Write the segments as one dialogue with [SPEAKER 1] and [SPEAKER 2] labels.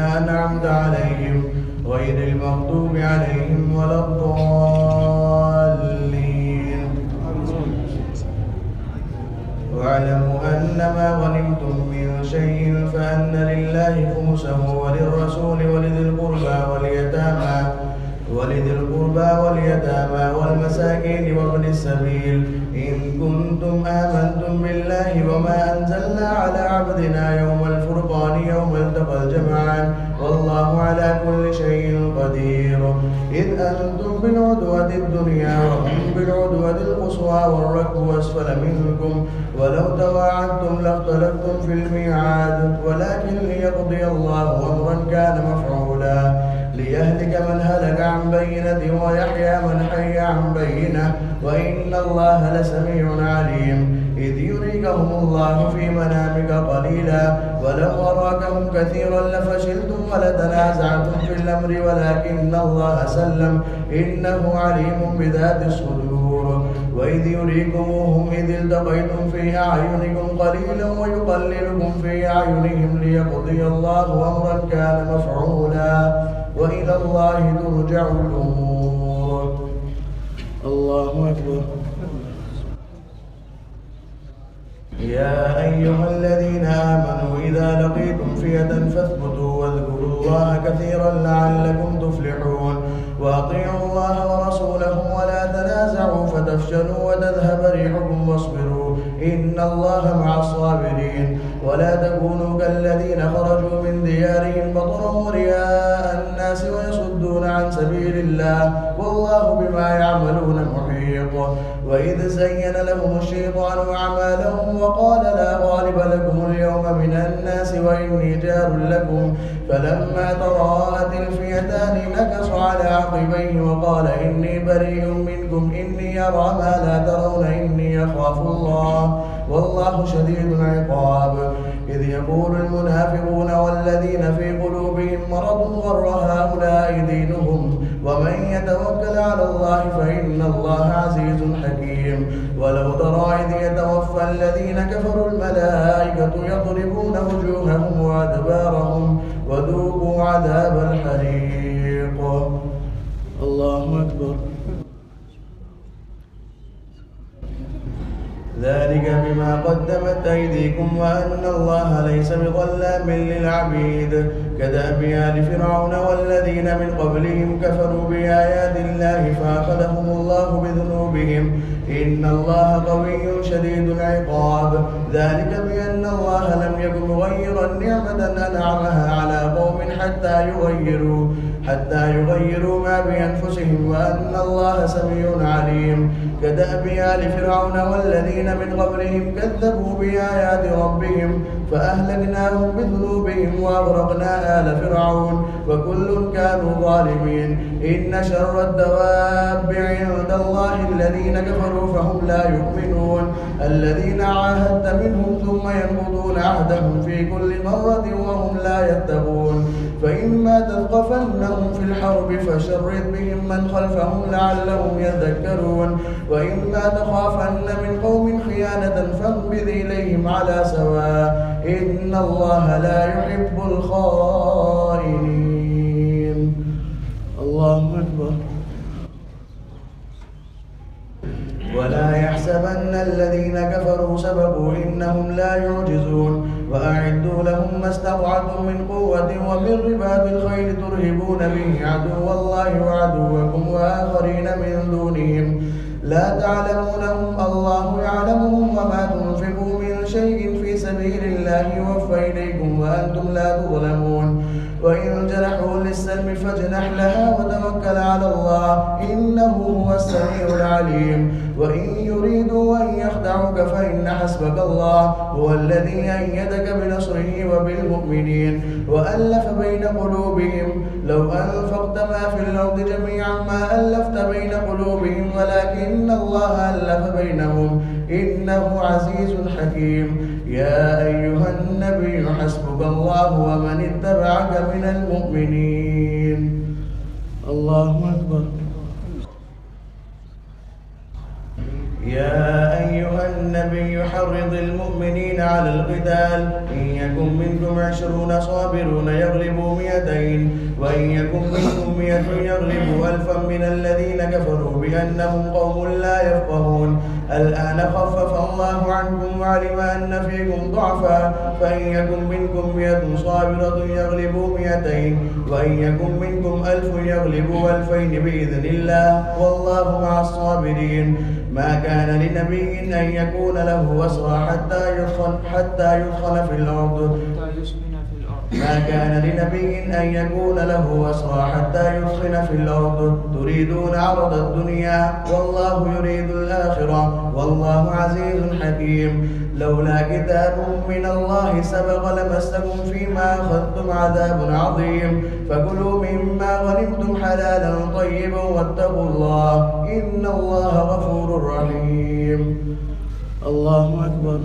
[SPEAKER 1] أنعمت عليهم غير المغضوب عليهم ولا الضالين. واعلموا أنما غنمتم من شيء فأن لله خمسه وللرسول ولذي القربى واليتامى والمساكين وابن السبيل إن كنتم آمنتم بالله وما أنزلنا على عبدنا يوم الفرقان يوم التقى الجمعان والله على كل شيء قدير. إذ أنتم بالعدوة الدنيا وهم بالعدوة القصوى والركب أسفل منكم ولو تواعدتم لاختلفتم في الميعاد ولكن ليقضي الله أمرا كان مفعولا ليهلك من هلك عن بينة ويحيى من حي عن بينة وإن الله لسميع عليم. إذ يريكهم الله في منامك قليلا ولو أراكهم كثيرا لفشلتم ولتنازعتم في الأمر ولكن الله سلم إنه عليم بذات الصدور. وإذ يريكموهم إذ التقيتم في أعينكم قليلا ويقللكم في أعينهم ليقضي الله أمرا كان مفعولا وإلى الله ترجع الأمور. الله أكبر. يا أيها الذين آمنوا إذا لقيتم فئة فاثبتوا واذكروا الله كثيرا لعلكم تفلحون وأطيعوا الله ورسوله ولا تنازعوا فتفشلوا وتذهب ريحكم واصبروا إن الله مع الصابرين. ولا تكونوا كالذين خرجوا من ديارهم بطرا رئاء الناس ويصدون عن سبيل الله والله بما يعملون محيط. وإذ زين لهم الشيطان أعمالهم وقال لا غالب لكم اليوم من الناس وإني جار لكم فلما تراءت الفئتان نكص على عقبيه وقال إني بريء منكم إني أرى ما لا ترون إني أخاف الله والله شديد العقاب. إذ يقول المنافقون والذين في قلوبهم مرض غر هؤلاء دينهم ومن يتوكل على الله فإن الله عزيز حكيم. ولو ترى إذ يتوفى الذين كفروا الملائكة يضربون وجوههم وأدبارهم وذوقوا عذاب الحريق. الله أكبر. ذلك بما قدمت أيديكم وأن الله ليس بظلام للعبيد. كدأب آل فرعون والذين من قبلهم كفروا بآيات الله فأخذهم الله بذنوبهم إن الله قوي شديد العقاب. ذلك بأن الله لم يكن مغيرا نعمة أنعمها على قوم حتى يغيروا ما بأنفسهم وأن الله سميع عليم. كدأب آل فرعون والذين من قبلهم كذبوا بآيات ربهم فأهلكناهم بذنوبهم وأغرقنا آل فرعون وكل كانوا ظالمين. إن شر الدواب عند الله الذين كفروا فهم لا يؤمنون الذين عاهدت منهم ثم ينقضون عهدهم في كل مرة وهم لا يتقون. فإما تثقفنهم في الحرب فشرد بهم من خلفهم لعلهم يذكرون وإما تخافن من قوم خيانة فانبذ إليهم على سواء إن الله لا يحب الخائنين. الله أكبر. ولا يحسبن الذين كفروا سبقوا إنهم لا يعجزون وأعدوا لهم ما استطعتم من قوة ومن رباط الخيل ترهبون به عدو الله وعدوكم وآخرين من دونهم لا تعلمونهم الله يعلمهم وما تنفقوا من شيء في سبيل الله يوفى إليكم وأنتم لا تظلمون. وإن جنحوا للسلم فاجنح لها وتوكل على الله إنه هو السميع العليم. وإن يريدوا أن يخدعوك فإن حسبك الله هو الذي أيدك بنصره وبالمؤمنين وألف بين قلوبهم لو أنفقت ما في الأرض جميعا ما ألفت بين قلوبهم ولكن الله ألف بينهم إنه عزيز حكيم. يا أيها النبي حسبك الله ومن اتبعك من المؤمنين. الله أكبر. يا أيها النبي حرض المؤمنين على القتال، إن يكن منكم 20 صابرون يغلبوا 200، وإن يكن منكم 100 يغلبوا 1000 من الذين كفروا بأنهم قوم لا يفقهون. الآن خفف الله عنكم وعلم أن فيكم ضعفا، فإن يكن منكم 100 صابرة يغلبوا 200، وإن يكن منكم 1000 يغلبوا 2000 بإذن الله، والله مع الصابرين. ما كان لنبي أن يكون له أسرى حتى يثخن في الأرض. ما كان لنبي أن يكون له أسرى حتى يثخن في الأرض، تريدون عرض الدنيا والله يريد الآخرة، والله عزيز حكيم. لولا كتاب من الله سبق لمسكم فيما أخذتم عذاب عظيم، فكلوا مما غنمتم حلالا طيبا واتقوا الله، إن الله غفور رحيم. الله أكبر.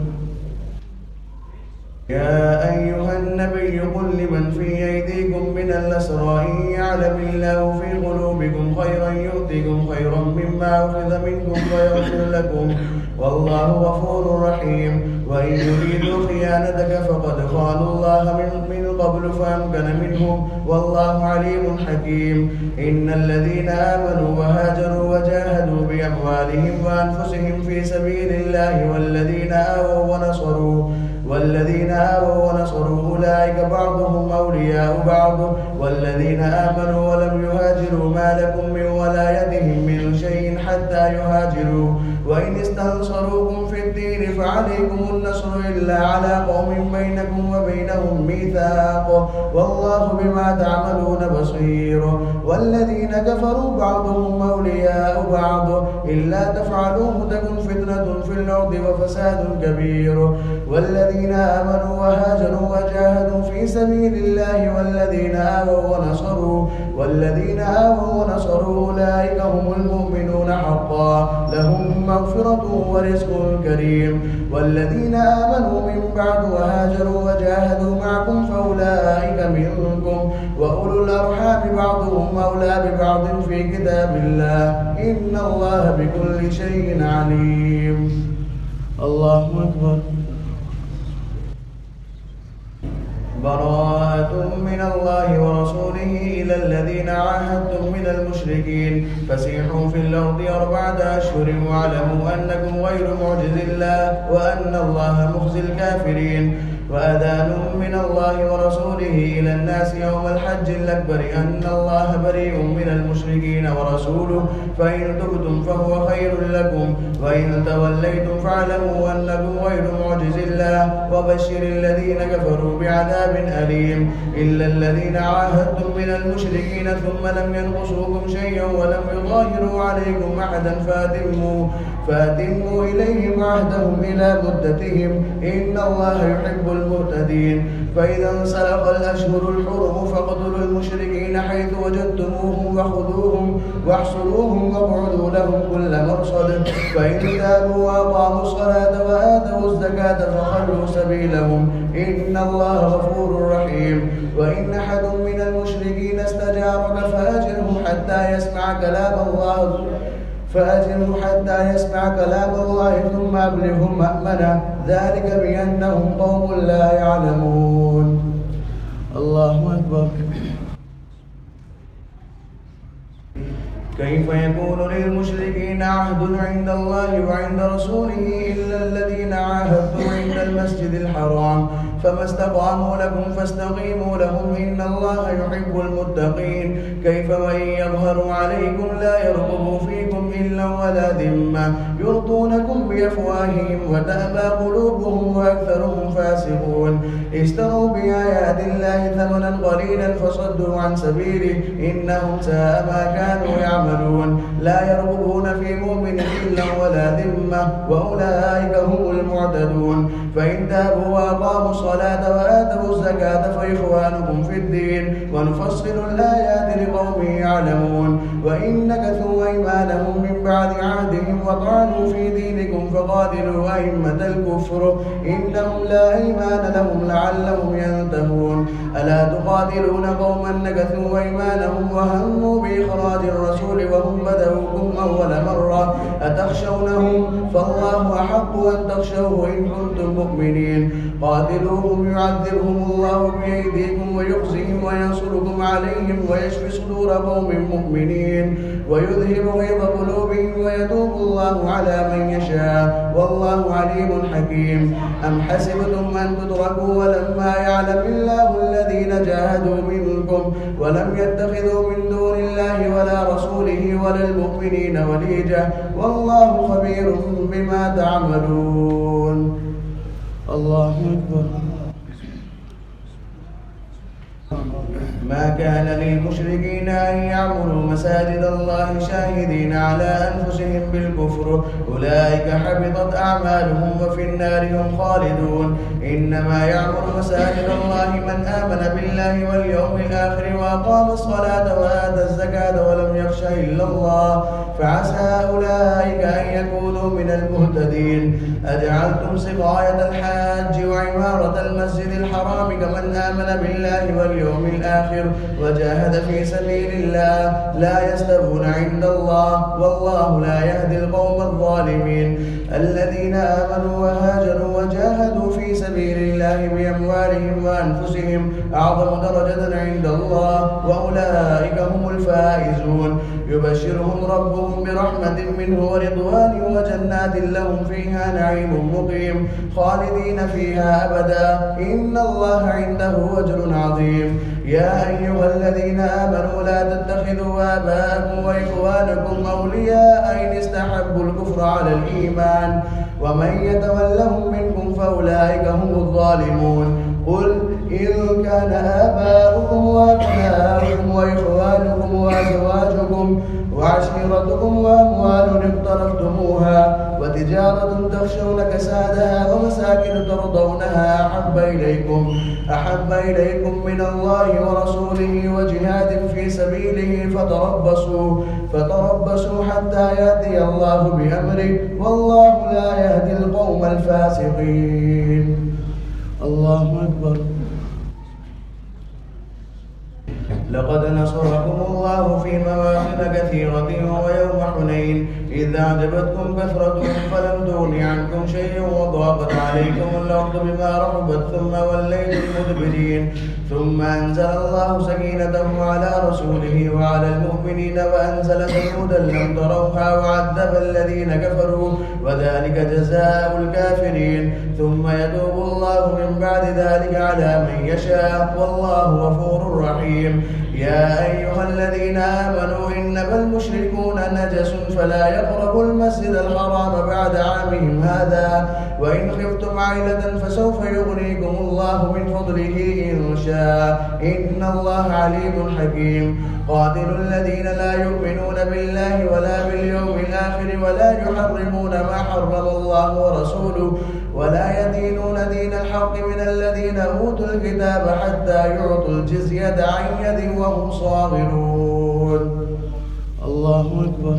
[SPEAKER 1] يا أيها النبي قل لمن في أيديكم من الأسرى إن يعلم الله في قلوبكم خيرا يؤتكم خيرا مما أخذ منكم ويغفر لكم، والله غفور رحيم. وإن يريدوا خيانتك فقد خانوا الله من قبل فأمكن منهم، والله عليم حكيم. إن الذين آمنوا وهاجروا وجاهدوا بأموالهم وأنفسهم في سبيل الله والذين آووا ونصروا أولئك بعضهم أولياء بعض، والذين آمنوا ولم يهاجروا ما لكم من ولايتهم من شيء حتى يهاجروا، وإن استنصروكم في الدين فعليكم النصر إلا على قوم بينكم وبينهم ميثاق، والله بما تعملون بصير. والذين كفروا بعضهم أولياء بعض إلا تفعلوه تكن فتنة في الأرض وفساد كبير. والذين آمنوا وهاجروا وجاهدوا في سبيل الله والذين آووا ونصروا أولئك هم المؤمنون حقا، لهم مغفرة ورزق كريم. والذين آمنوا من بعد وهاجروا وجاهدوا معكم فأولئك منكم، وأولو الأرحام بعضهم أولى ببعض في كتاب الله، إن الله بكل شيء عليم. الله أكبر. براءة من الله ورسوله إلى الذين عاهدتم من المشركين، فسيحوا في الأرض 4 أشهر واعلموا أنكم غير معجز الله وأن الله مخزي الكافرين. وأذان من الله ورسوله إلى الناس يوم الحج الأكبر أن الله بريء من المشركين ورسوله، فإن تبتم فهو خير لكم، وإن توليتم فاعلموا أنكم غير معجز الله، وبشر الذين كفروا بعذاب أليم. إلا الذين عاهدتم من المشركين ثم لم ينقصوكم شيئا ولم يظاهروا عليكم أحدا فأتموا إليهم عهدهم إلى مدتهم، إن الله يحب المعتدين. فإذا انسلخ الأشهر الحرم فاقتلوا المشركين حيث وجدتموهم وخذوهم واحصروهم واقعدوا لهم كل مرصد، فإن تابوا وأقاموا الصلاة وآتوا الزكاة فخلوا سبيلهم، إن الله غفور رحيم. وإن أحد من المشركين استجارك فأجره حتى يسمع كلام الله ثم أبلغهم مأمنة، ذلك بأنهم قوم لا يعلمون. الله أكبر. كيف يكون للمشركين عهد عند الله وعند رسوله إلا الذين عاهدتم عند المسجد الحرام، فما استقاموا لكم فاستقيموا لهم، إن الله يحب المتقين. كيف وإن يظهروا عليكم لا يرقبوا فيكم إلا ولا ذمة، يرضونكم بأفواههم وتأبى قلوبهم وأكثرهم فاسقون. اشتروا بآيات الله ثمنا قليلا فصدوا عن سبيله، إنهم ساء ما كانوا يعملون. لا يرقبون في مؤمن إلا ولا ذمة، وأولئك هم المعتدون. فإن تابوا وأقاموا الصلاة وآتوا الزكاة فإخوانكم في الدين ونفصل الآيات لقوم يعلمون وإن نكثوا أيمانهم من بعد عهدهم وطعنوا في دينكم فقاتلوا أئمة الكفر إنهم لا أيمان لهم لعلهم ينتهون ألا تقاتلون قوما نكثوا أيمانهم وهموا بإخراج الرسول وهم بدأوكم أول مرة أتخشونهم فالله أحق أن تخشوه إن كنتم مؤمنين قاتلوهم يعذبهم الله بأيديكم ويخزيهم وينصركم عليهم ويشفي صدور قوم مؤمنين ويذهب غيظ قلوبهم ويتوب الله على من يشاء والله عليم حكيم أم حسبتم أن تتركوا ولما يعلم الله الذين جاهدوا منكم ولم يتخذوا من دون الله ولا رسوله ولا المؤمنين وليجة والله خبير بما تعملون. الله أكبر. ما كان للمشركين أن يعمروا مساجد الله شاهدين على أنفسهم بالكفر أولئك حبطت أعمالهم وفي النار هم خالدون إنما يعمر مساجد الله من آمن بالله واليوم الآخر وأقام الصلاة وآتى الزكاة ولم يخش إلا الله فعسى أولئك أن يكونوا من المهتدين. أجعلتم سقاية الحاج وعمارة المسجد الحرام كمن آمن بالله واليوم الآخر وجاهد في سبيل الله لا يستوون عند الله والله لا يهدي القوم الظالمين. الذين آمنوا وهاجروا وجاهدوا في سبيل الله بأموالهم وأنفسهم أعظم درجة عند الله وأولئك هم الفائزون. يبشرهم ربهم برحمة منه ورضوان وجنات لهم فيها نعيم مقيم خالدين فيها أبدا إن الله عنده أجر عظيم. يا أيها الذين آمنوا لا تتخذوا آباءكم وإخوانكم أولياء إن استحبوا الكفر على الإيمان ومن يتولهم منكم فأولئك هم الظالمون. قل إن كان آباؤكم وأبناؤكم وإخوانكم وأزواجكم وعشيرتكم وأموال اقترفتموها وتجارة تخشون كسادها ومساكن ترضونها أحب إليكم من الله ورسوله وجهاد في سبيله فتربصوا حتى يأتي الله بأمره والله لا يهدي القوم الفاسقين. الله أكبر. لقد نصركم الله في مواطن كثيرة ويوم حنين إذ أعجبتكم كثرتكم فلم تغن عنكم شيئا وضاقت عليكم الأرض بما رحبت ثم وليتم مدبرين ثم أنزل الله سكينته على رسوله وعلى المؤمنين وأنزل جنودا لم تروها وعذب الذين كفروا وذلك جزاء الكافرين ثم يتوب الله من بعد ذلك على من يشاء والله غفور رحيم. يا أيها الذين آمنوا إنما المشركون نجس فلا يقربوا المسجد الحرام بعد عامهم هذا وإن خفتم عيلة فسوف يغنيكم الله من فضله إن شاء إن الله عليم حكيم. قاتلوا الذين لا يؤمنون بالله ولا باليوم الآخر ولا يحرمون ما حرم الله ورسوله ولا يدينون دين الحق من الذين أوتوا الكتاب حتى يعطوا الجزية عن يد وهم صاغرون. الله أكبر.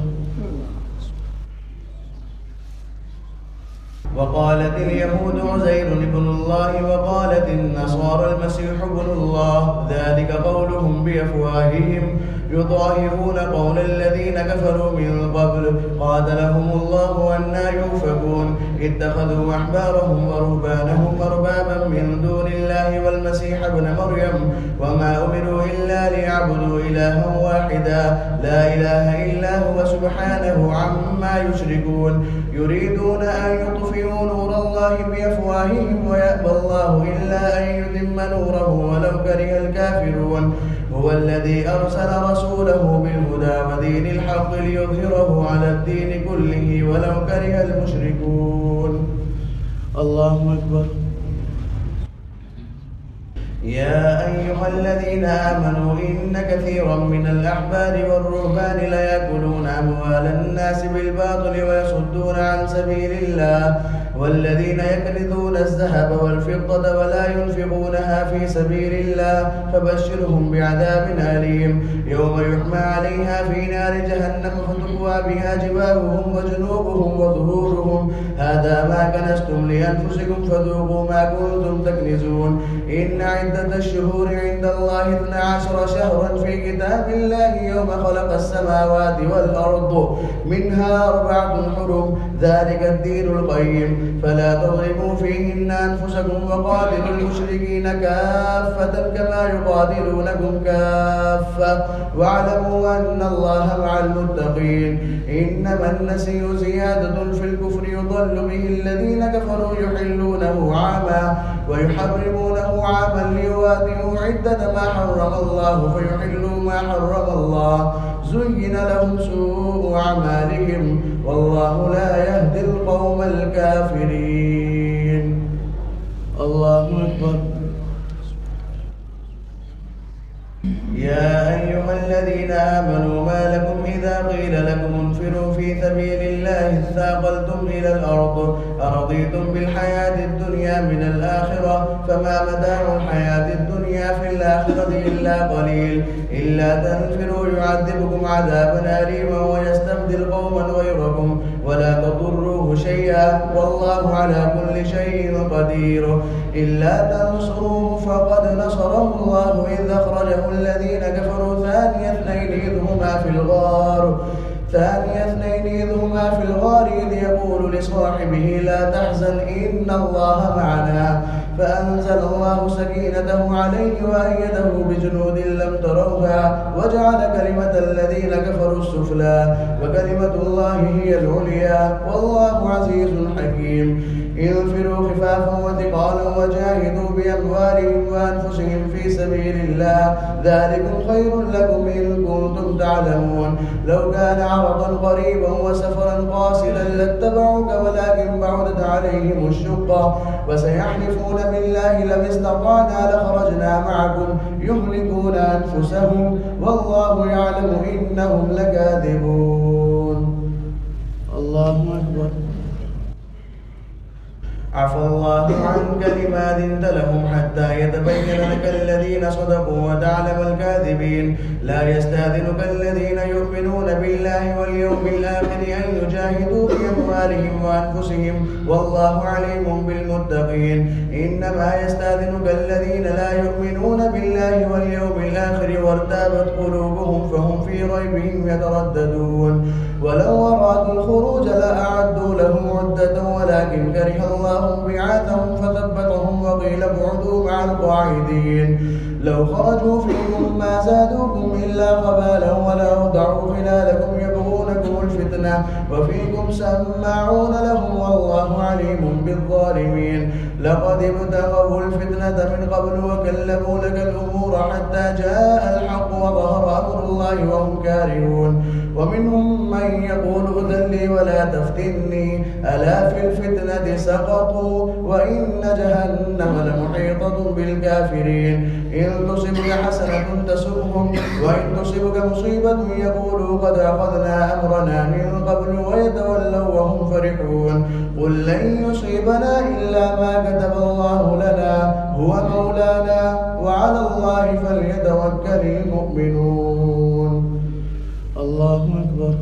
[SPEAKER 1] وقالت اليهود عزير ابن الله وقالت النصارى المسيح ابن الله ذلك قولهم بأفواههم يضاهئون قول الذين كفروا من قبل قاتلهم الله أنى يؤفكون. اتخذوا أحبارهم ورهبانهم أربابا من دون الله والمسيح ابن مريم وما أمروا إلا ليعبدوا إلها واحدا لا إله إلا هو سبحانه عما يشركون. يريدون أن يطفئوا نور الله بأفواههم ويأبى الله إلا أن يتم نوره ولو كره الكافرون. هو الذي أرسل رسوله بالهدى ودين الحق ليظهره على الدين كله ولو كره المشركون. الله أكبر. يا أيها الذين آمنوا إن كثيرا من الأحبار والرهبان ليأكلون أموال الناس بالباطل ويصدون عن سبيل الله والذين يكنزون الذهب والفضة ولا ينفقونها في سبيل الله فبشرهم بعذاب أليم يوم يحمى عليها في نار جهنم فتكوى بها جباههم وجنوبهم وظهورهم هذا ما كنزتم لأنفسكم فذوقوا ما كنتم تكنزون إن عدة الشهور عند الله 12 شهرا في كتاب الله يوم خلق السماوات والأرض منها 4 حرم ذلك الدين القيم فلا تظلموا فيهن أنفسكم وقاتلوا المشركين كافة كما يقاتلونكم كافة واعلموا أن الله مع المتقين إنما النسي زيادة في الكفر يضل به الذين كفروا يحلونه عاما ويحرمونه عاما ليواتئوا عدة ما حرم الله فيحلوا ما حرم الله زين لهم سوء أعمالهم والله لا يهدي القوم الكافرين. الله أكبر. يا أيها الذين آمنوا ما لكم إذا قيل لكم انفروا في سبيل الله اثاقلتم إلى الأرض أرضيتم بالحياة الدنيا من الآخرة فما متاع الحياة الدنيا في الآخرة إلا قليل إلا تنفروا يعذبكم عذابا أليما ويستبدل قوما غيركم ولا تضروه شيئا والله على كل شيء قدير إلا تنصروه فقد نصره الله إذ أخرجه الذين كفروا ثاني اثنين إذ هما في الغار إذ يقول لصاحبه لا تحزن إن الله معنا فأنزل الله سكينته عليه وأيده بجنود لم تروها وجعل كلمة الذين كفروا السفلى وكلمة الله هي العليا والله عزيز حكيم. انفروا خفافا وثقالا وجاهدوا بأموالهم وأنفسهم في سبيل الله ذلكم خير لكم إن كنتم تعلمون لو كان عرضا قريبا وسفرا قاصدا لاتبعوك ولكن بعدت عليهم الشقة وسيحلفون بالله لو استطعنا لخرجنا معكم يهلكون أنفسهم والله يعلم إنهم لكاذبون. الله أكبر. عفى الله عنك لما أذنت لهم حتى يتبين لك الذين صدقوا وتعلم الكاذبين لا يستأذنك الذين يؤمنون بالله واليوم الآخر أن يجاهدوا بأموالهم وأنفسهم والله عليم بالمتقين إنما يستأذنك الذين لا يؤمنون بالله واليوم الآخر وارتابت قلوبهم فهم في ريبهم يترددون ولو أرادوا الخروج لأعدوا له عدة ولكن كره الله بعاثهم فثبتهم وقيل اقعدوا مع القاعدين لو خرجوا فيكم ما زادوكم إلا خبالا ولأوضعوا خلالكم يبغونكم الفتنة وفيكم سماعون لهم والله عليم بالظالمين لقد ابتغوا الفتنة من قبل وكلموا لك الأمور حتى جاء الحق وظهر أمر الله وهم كارهون ومنهم من يقول ائذن لي ولا تفتني ألا في الفتنة سقطوا وإن جهنم لمحيطة بالكافرين إن تصبك حسنة تسؤهم وإن تصبك مصيبة يقولوا قد أخذنا أمرنا من قبل ويتولوا وهم فرحون قل لن يصيبنا إلا ما كتب الله لنا هو مولانا وعلى الله فليتوكل المؤمنون. الله أكبر.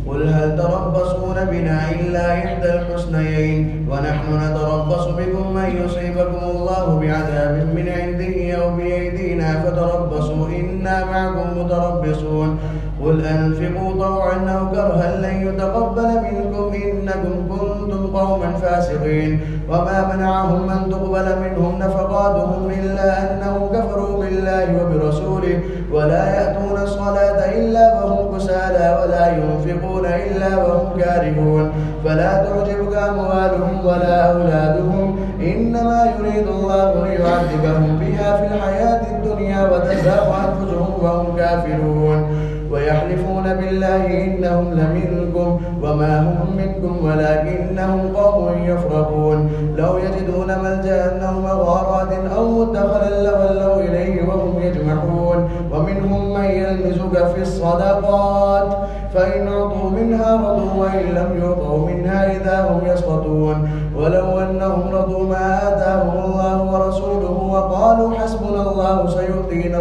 [SPEAKER 1] قل هل تربصون بنا إلا إحدى الحسنيين ونحن نتربص بكم أن يصيبكم الله بعذاب من عنده أو بأيدينا فتربصوا إنا معكم متربصون قل أنفقوا طوعا أو كرها لن يتقبل منكم إنكم كنتم قوما فاسقين وما منعهم أن تقبل منهم نفقاتهم إلا أنهم كفروا بالله وبرسوله ولا يأتون الصلاة إلا وهم كسالى ولا ينفقون إلا وهم كارهون فلا تعجبك أموالهم ولا أولادهم إنما يريد الله ليعذبهم بها في الحياة الدنيا وتزهق أنفسهم وهم كافرون ويحلفون بالله إنهم لمنكم وما هم منكم ولكنهم قوم يفرقون لو يجدون ملجأ أو مغارات أو مدخلا لولوا إليه وهم يجمحون ومنهم من يلمزك في الصدقات فإن أعطوا منها رضوا وإن لم يعطوا منها إذا هم يسخطون ولو أنهم رضوا ما آتاهم الله ورسوله وقالوا حسبنا الله سيؤتينا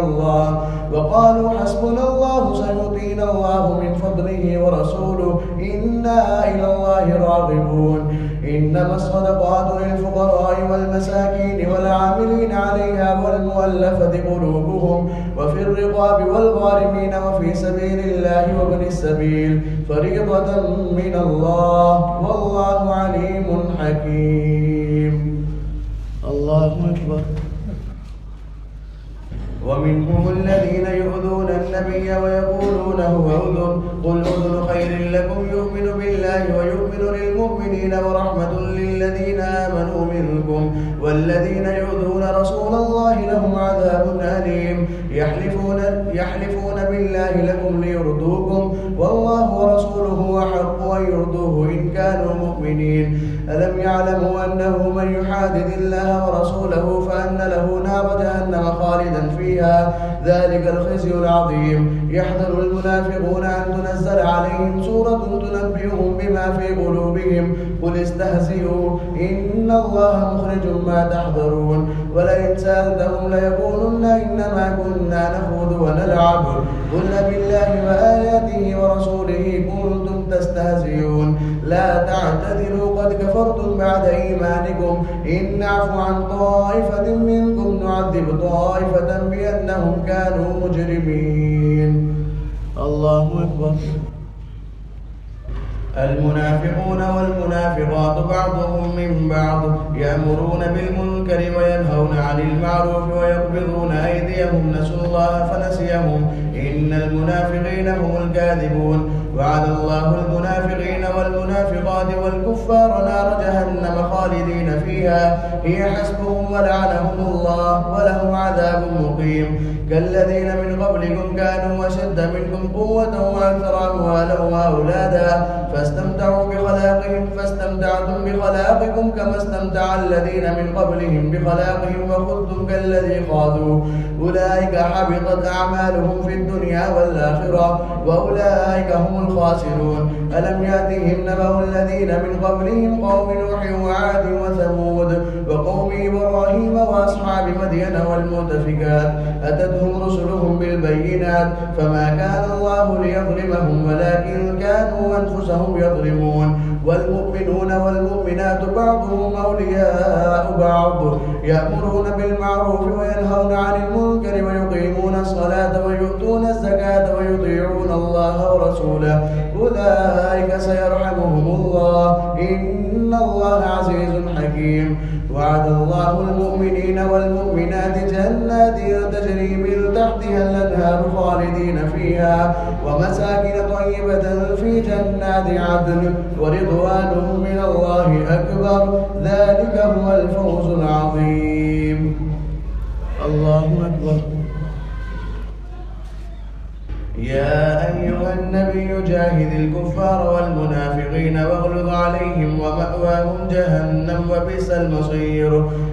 [SPEAKER 1] الله من فضله ورسوله إنا إلى الله راغبون إنما الصدقات للفقراء والمساكين والعاملين عليها والمؤلفة قلوبهم وفي الرقاب والغارمين وفي سبيل الله وابن السبيل فريضة من الله والله عليم حكيم. الله أكبر. ومنهم الذين يؤذون النبي ويقولون هو أذن قل أذن خير لكم يؤمن بالله ويؤمن للمؤمنين ورحمة للذين آمنوا منكم والذين يؤذون رسول الله لهم عذاب أليم يحلفون بالله لكم ليرضوكم والله ورسوله أحق أن يرضوه إن كانوا مؤمنين ألم يعلموا أنه من يحادد الله ورسوله فأن له نار جهنم خالدا فيها ذلك الخزي العظيم. يحذر المنافقون أن تنزل عليهم سورة تنبئهم بما في قلوبهم قل استهزئوا إن الله مخرج ما تحذرون ولئن سألتهم ليقولن إنما كنا نخوض ونلعب قل بالله وآياته ورسوله كنتم تستهزئون لا تعتذروا قد كفرتم بعد إيمانكم إن نعفو عن طائفة منكم نعذب طائفة بأنهم كانوا مجرمين. الله أكبر. المنافقون والمنافقات بعضهم من بعض يأمرون بالمنكر وينهون عن المعروف ويقبضون أيديهم نسوا الله فنسيهم إن المنافقين هم الكاذبون. وعد الله المنافقين والمنافقات والكفار نار جهنم خالدين فيها هي حسبهم ولعنهم الله ولهم عذاب مقيم. كالذين من قبلكم كانوا أشد منكم قوة وأكثر أموالا وأولادا فاستمتعتم بخلاقكم كما استمتع الذين من قبلهم بخلاقهم وخذتم كالذي خاضوا أولئك حبطت أعمالهم في الدنيا والآخرة وأولئك هم الخاسرون. ألم يأتهم نبأ الذين من قبلهم قوم نوح وعاد وثمود وقوم إبراهيم وأصحاب مدين والمؤتفكات أتتهم رسلهم بالبينات فما كان الله ليظلمهم ولكن كانوا أنفسهم يظلمون. والمؤمنون والمؤمنات بعضهم أولياء بعض يأمرون بالمعروف وينهون عن المنكر ويقيمون الصلاة ويؤتون الزكاة ويطيعون الله ورسوله أولئك سيرحمهم الله إن الله عزيز حكيم. وعد الله المؤمنين والمؤمنات جنات تجري من تحتها الأنهار خالدين فيها ومساكن طيبة في جنات عدن ورضوان من الله أكبر ذلك هو الفوز العظيم. الله أكبر. يا أيها النبي جاهد الكفار والمنافقين واغلظ عليهم ومأواهم جهنم وبئس المصير.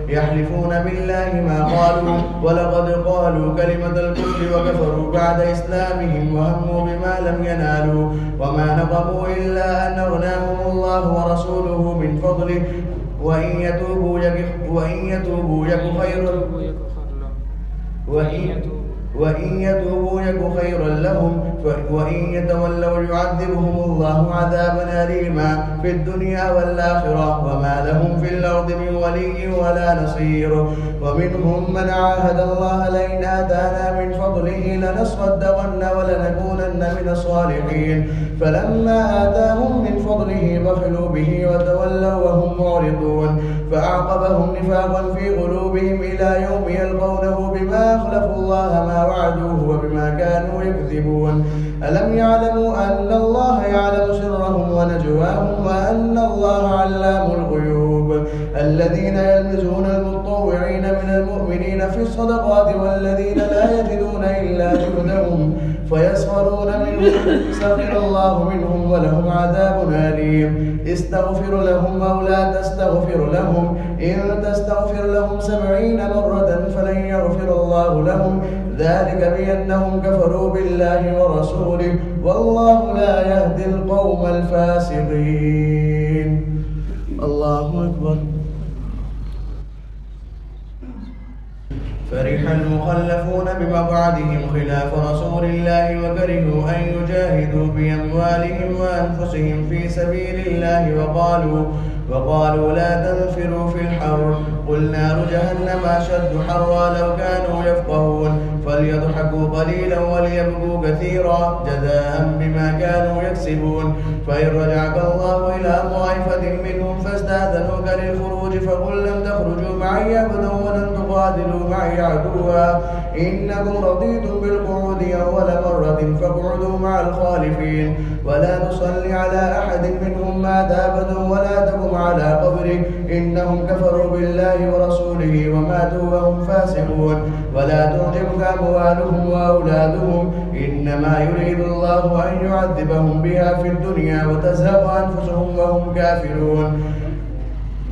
[SPEAKER 1] يحلفون بالله ما قالوا ولقد قالوا كلمة الكفر وكفروا بعد إسلامهم وهموا بما لم ينالوا وما نقموا إلا أن أغناهم الله ورسوله من فضله وإن يتوبوا يك خيرا لهم وإن يتولوا يعذبهم الله عذابا أليما في الدنيا والآخرة وما لهم في الأرض من ولي ولا نصير. ومنهم من عاهد الله لئن آتانا من فضله لنصدقن ولنكونن من الصالحين فلما آتاهم من فضله بخلوا به وتولوا وهم معرضون فأعقبهم نفاقا في قلوبهم إلى يوم يلقونه بما أخلفوا الله ما وعدوه وبما كانوا يكذبون. ألم يعلموا أن الله يعلم سرهم ونجواهم وأن الله علام الغيوب. الذين يلمزون المتطوعين من المؤمنين في الصدقات والذين لا يجدون إلا جهدهم فيسخرون منهم سخر الله منهم ولهم عذاب أليم استغفر لهم أو لا تستغفر لهم إن تستغفر لهم 70 مرة فلن يغفر الله لهم ذلك بأنهم كفروا بالله ورسوله والله لا يهدي القوم الفاسقين. الله أكبر. فرح المخلفون بمقعدهم خلاف رسول الله وكرهوا أن يجاهدوا بأموالهم وأنفسهم في سبيل الله وقالوا لا تنفروا في الحر قل نار جهنم أشد حرا لو كانوا يفقهون فليضحكوا قليلا وليبكوا كثيرا جزاء بما كانوا يكسبون. فإن رجعك الله إلى طائفة منهم فاستأذنوك للخروج فقل لم تخرجوا معي أبدا ولن تقاتلوا معي عدوا إنكم رضيتم بالقعود أول مرة فاقعدوا مع الخالفين ولا تصل على أحد منهم مات أبدا ولا تقم على قبره إنهم كفروا بالله ورسوله وماتوا وهم فاسقون. ولا تعجبك أموالهم وأولادهم إنما يريد الله أن يعذبهم بها في الدنيا وتزهق أنفسهم وهم كافرون.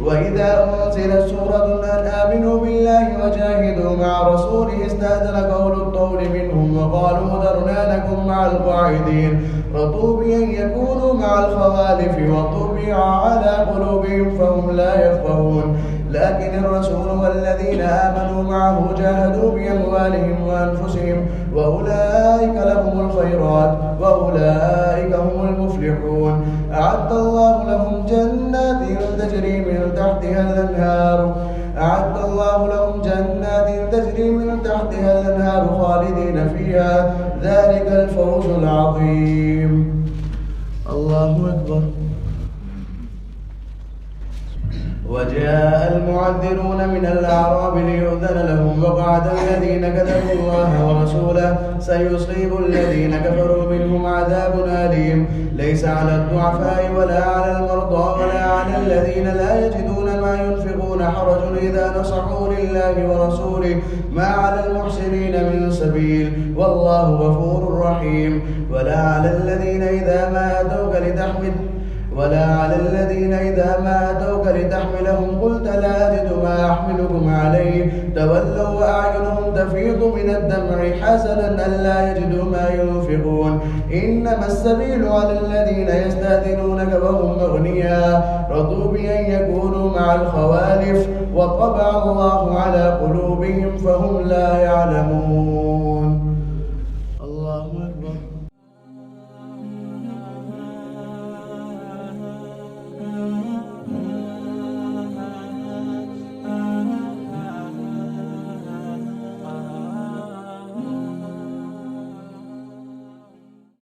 [SPEAKER 1] وإذا أنزلت سورة أن آمنوا بالله وجاهدوا مع رسوله استأذنك أولو الطول منهم وقالوا ذرنا لكم مع القاعدين رضوا بأن يكونوا مع الخوالف وطبع على قلوبهم فهم لا يفقهون. لكن الرسول والذين آمنوا معه جاهدوا بأموالهم وأنفسهم وأولئك لهم الخيرات وأولئك هم المفلحون. أعد الله لهم جنات تجري من تحتها الأنهار خالدين فيها ذلك الفوز العظيم. الله أكبر. وجاء المعذرون من الأعراب ليؤذن لهم وقعد الذين كذبوا الله ورسوله سيصيب الذين كفروا منهم عذاب أليم ليس على الضعفاء ولا على المرضى ولا على الذين لا يجدون ما ينفقون حرج إذا نصحوا لله ورسوله ما على المحسنين من سبيل والله غفور رحيم. ولا على الذين إذا ما أتوك لتحملهم قلت لا أجد ما أحملكم عليه تولوا وأعينهم تفيض من الدمع حزنا ألا يجدوا ما ينفقون. إنما السبيل على الذين يستأذنونك وهم أغنياء رضوا بأن يكونوا مع الخوالف وطبع الله على قلوبهم فهم لا يعلمون.